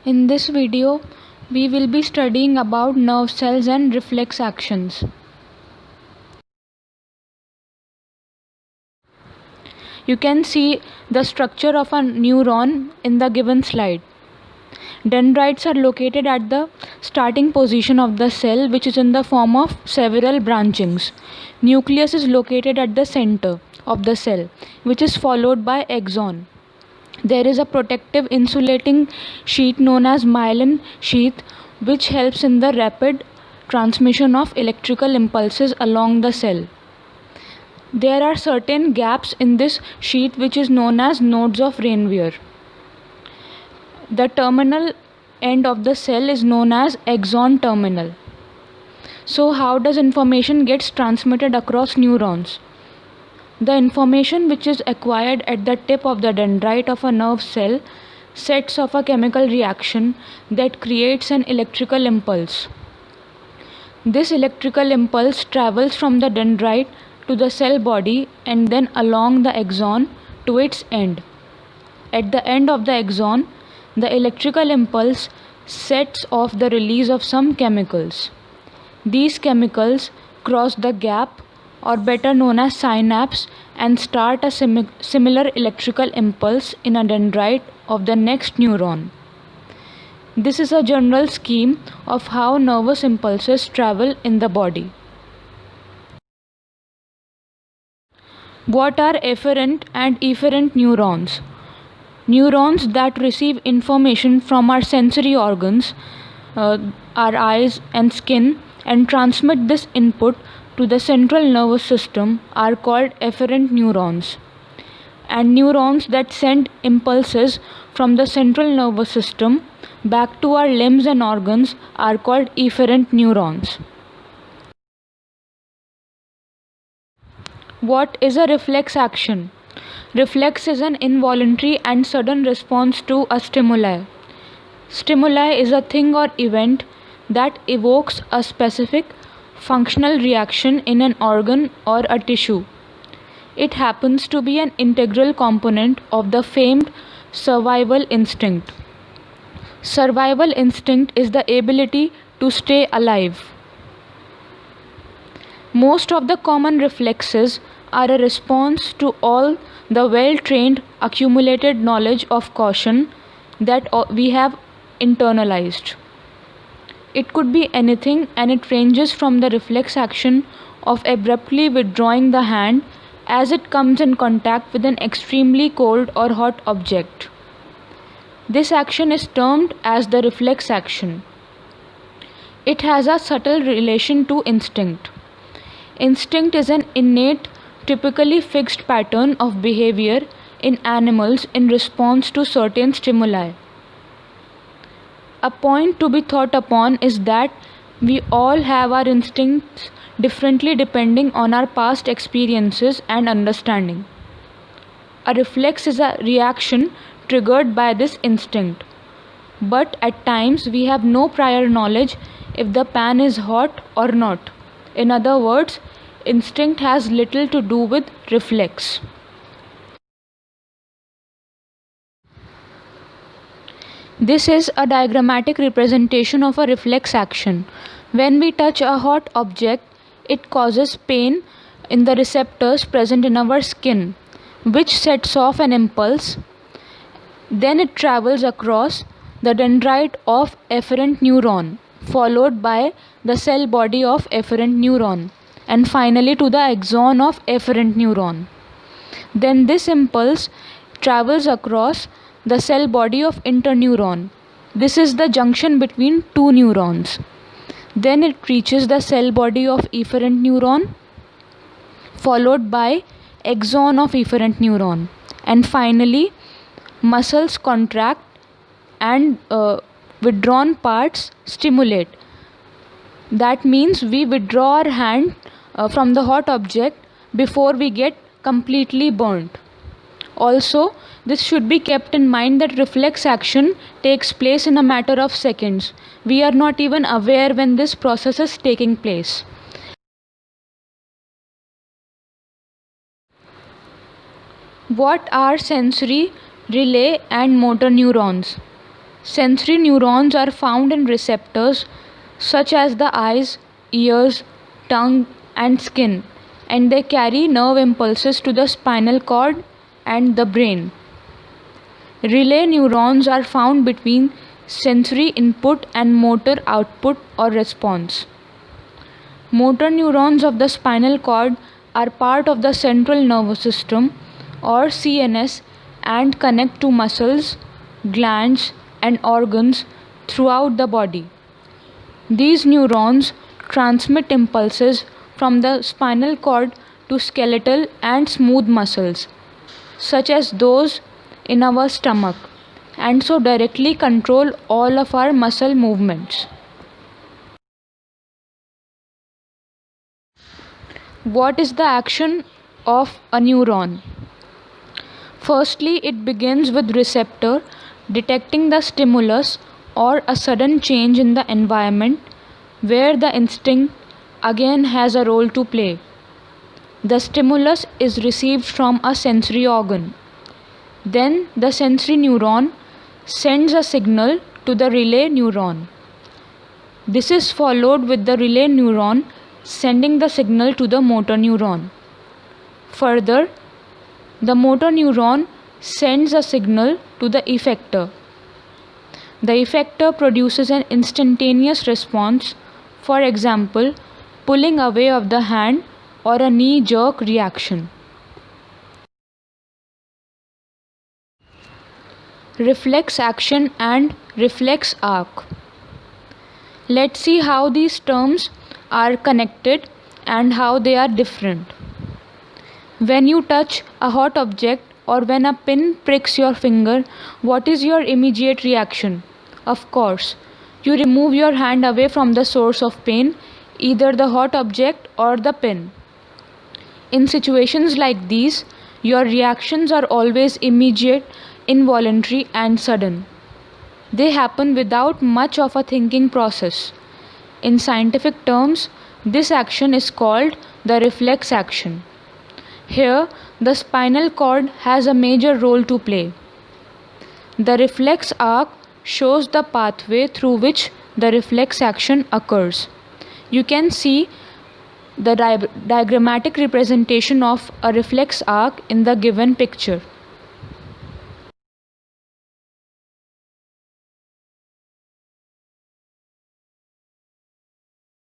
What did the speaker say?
In this video, we will be studying about nerve cells and reflex actions. You can see the structure of a neuron in the given slide. Dendrites are located at the starting position of the cell, which is in the form of several branchings. Nucleus is located at the center of the cell, which is followed by axon. There is a protective insulating sheet known as myelin sheath, which helps in the rapid transmission of electrical impulses along the cell. There are certain gaps in this sheath which is known as nodes of Ranvier. The terminal end of the cell is known as axon terminal. So how does information gets transmitted across neurons? The information which is acquired at the tip of the dendrite of a nerve cell sets off a chemical reaction that creates an electrical impulse. This electrical impulse travels from the dendrite to the cell body and then along the axon to its end. At the end of the axon, the electrical impulse sets off the release of some chemicals. These chemicals cross the gap, or better known as synapse, and start a similar electrical impulse in a dendrite of the next neuron. This is a general scheme of how nervous impulses travel in the body. What are afferent and efferent neurons? Neurons that receive information from our sensory organs, our eyes and skin, and transmit this input to the central nervous system are called afferent neurons. And neurons that send impulses from the central nervous system back to our limbs and organs are called efferent neurons. What is a reflex action? Reflex is an involuntary and sudden response to a stimuli. Stimuli is a thing or event that evokes a specific functional reaction in an organ or a tissue. It happens to be an integral component of the famed survival instinct. Survival instinct is the ability to stay alive. Most of the common reflexes are a response to all the well-trained accumulated knowledge of caution that we have internalized. It could be anything, and it ranges from the reflex action of abruptly withdrawing the hand as it comes in contact with an extremely cold or hot object. This action is termed as the reflex action. It has a subtle relation to instinct. Instinct is an innate, typically fixed pattern of behavior in animals in response to certain stimuli. A point to be thought upon is that we all have our instincts differently depending on our past experiences and understanding. A reflex is a reaction triggered by this instinct, but at times we have no prior knowledge if the pan is hot or not. In other words, instinct has little to do with reflex. This is a diagrammatic representation of a reflex action. When we touch a hot object, it causes pain in the receptors present in our skin, which sets off an impulse. Then it travels across the dendrite of afferent neuron, followed by the cell body of afferent neuron, and finally to the axon of afferent neuron. Then this impulse travels across the cell body of interneuron. This is the junction between two neurons. Then it reaches the cell body of efferent neuron, followed by axon of efferent neuron, and finally muscles contract and withdrawn parts stimulate. That means we withdraw our hand from the hot object before we get completely burnt. Also, this should be kept in mind that reflex action takes place in a matter of seconds. We are not even aware when this process is taking place. What are sensory, relay, and motor neurons? Sensory neurons are found in receptors such as the eyes, ears, tongue, and skin, and they carry nerve impulses to the spinal cord and the brain. Relay neurons are found between sensory input and motor output or response. Motor neurons of the spinal cord are part of the central nervous system or CNS and connect to muscles, glands, and organs throughout the body. These neurons transmit impulses from the spinal cord to skeletal and smooth muscles, such as those in our stomach, and so directly control all of our muscle movements. What is the action of a neuron? Firstly, it begins with receptor detecting the stimulus or a sudden change in the environment where the instinct again has a role to play. The stimulus is received from a sensory organ. Then the sensory neuron sends a signal to the relay neuron. This is followed with the relay neuron sending the signal to the motor neuron. Further, the motor neuron sends a signal to the effector. The effector produces an instantaneous response, for example, pulling away of the hand or a knee-jerk reaction. Reflex action and reflex arc. Let's see how these terms are connected and how they are different. When you touch a hot object or when a pin pricks your finger, what is your immediate reaction? Of course, you remove your hand away from the source of pain, either the hot object or the pin. In situations like these, your reactions are always immediate, involuntary, and sudden. They happen without much of a thinking process. In scientific terms, this action is called the reflex action. Here, the spinal cord has a major role to play. The reflex arc shows the pathway through which the reflex action occurs. You can see the diagrammatic representation of a reflex arc in the given picture.